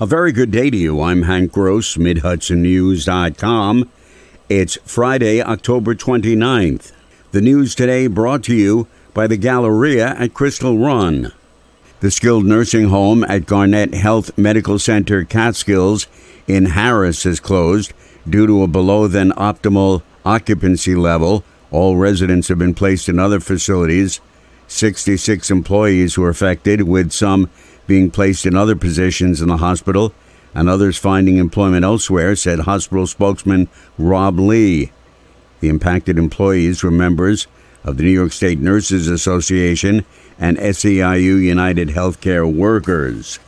A very good day to you. I'm Hank Gross, Mid-HudsonNews.com. It's Friday, October 29th. The news today brought to you by the Galleria at Crystal Run. The skilled nursing home at Garnett Health Medical Center Catskills in Harris is closed due to a below-than-optimal occupancy level. All residents have been placed in other facilities. 66 employees were affected, with some being placed in other positions in the hospital and others finding employment elsewhere, said hospital spokesman Rob Lee. The impacted employees were members of the New York State Nurses Association and SEIU United Healthcare Workers.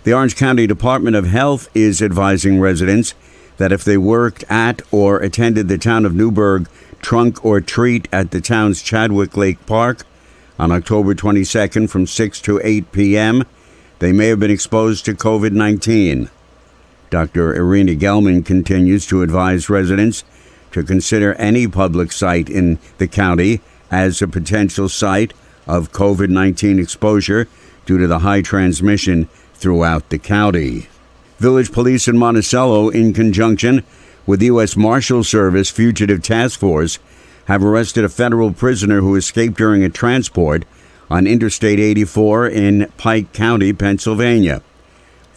The Orange County Department of Health is advising residents that if they worked at or attended the town of Newburgh trunk or treat at the town's Chadwick Lake Park on October 22nd from 6 to 8 p.m., they may have been exposed to COVID-19. Dr. Irina Gelman continues to advise residents to consider any public site in the county as a potential site of COVID-19 exposure due to the high transmission throughout the county. Village Police in Monticello, in conjunction with the U.S. Marshal Service Fugitive Task Force, have arrested a federal prisoner who escaped during a transport on Interstate 84 in Pike County, Pennsylvania.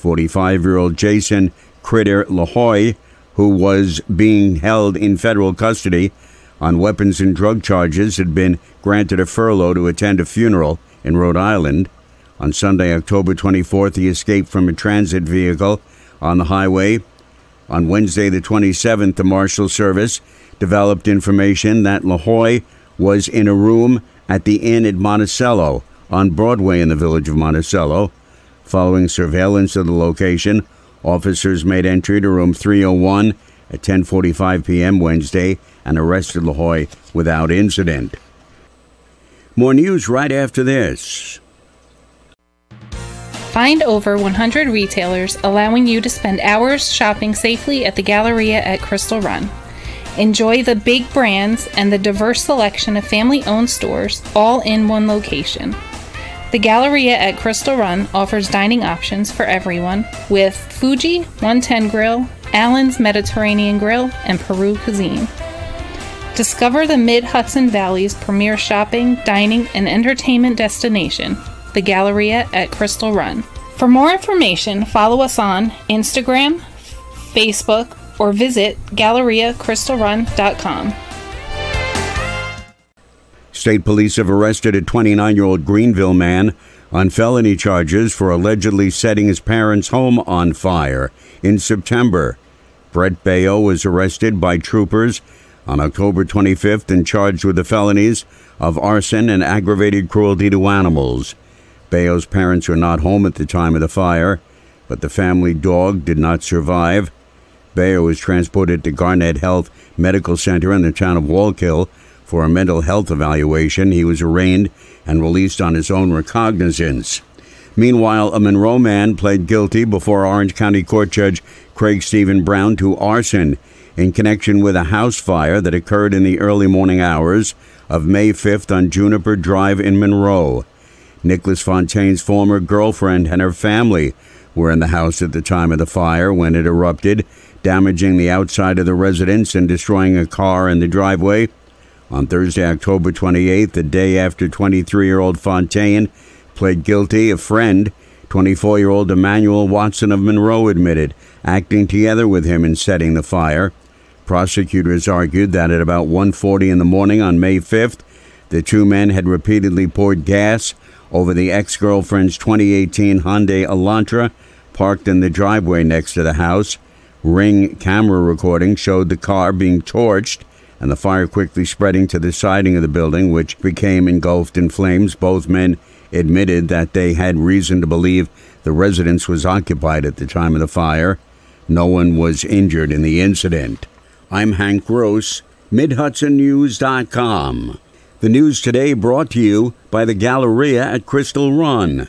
45-year-old Jason Critter LaHoy, who was being held in federal custody on weapons and drug charges, had been granted a furlough to attend a funeral in Rhode Island. On Sunday, October 24th, he escaped from a transit vehicle on the highway. On Wednesday, the 27th, the Marshal Service developed information that LaHoy was in a room at the inn at Monticello on Broadway in the village of Monticello. Following surveillance of the location, officers made entry to room 301 at 10:45 p.m. Wednesday and arrested LaHoy without incident. More news right after this. Find over 100 retailers allowing you to spend hours shopping safely at the Galleria at Crystal Run. Enjoy the big brands and the diverse selection of family-owned stores all in one location. The Galleria at Crystal Run offers dining options for everyone with Fuji 110 Grill, Allen's Mediterranean Grill, and Peru Cuisine. Discover the Mid-Hudson Valley's premier shopping, dining, and entertainment destination, the Galleria at Crystal Run. For more information, follow us on Instagram, Facebook, or visit GalleriaCrystalRun.com. State police have arrested a 29-year-old Greenville man on felony charges for allegedly setting his parents' home on fire in September. Brett Bayo was arrested by troopers on October 25th and charged with the felonies of arson and aggravated cruelty to animals. Bayo's parents were not home at the time of the fire, but the family dog did not survive. Bayo was transported to Garnett Health Medical Center in the town of Wallkill for a mental health evaluation. He was arraigned and released on his own recognizance. Meanwhile, a Monroe man pled guilty before Orange County Court Judge Craig Stephen Brown to arson in connection with a house fire that occurred in the early morning hours of May 5th on Juniper Drive in Monroe. Nicholas Fontaine's former girlfriend and her family were in the house at the time of the fire when it erupted, damaging the outside of the residence and destroying a car in the driveway. On Thursday, October 28th, the day after 23-year-old Fontaine pled guilty, a friend, 24-year-old Emmanuel Watson of Monroe, admitted acting together with him in setting the fire. Prosecutors argued that at about 1:40 in the morning on May 5th, the two men had repeatedly poured gas over the ex-girlfriend's 2018 Hyundai Elantra parked in the driveway next to the house. Ring camera recording showed the car being torched and the fire quickly spreading to the siding of the building, which became engulfed in flames. Both men admitted that they had reason to believe the residence was occupied at the time of the fire. No one was injured in the incident. I'm Hank Gross, MidHudsonNews.com. The news today brought to you by the Galleria at Crystal Run.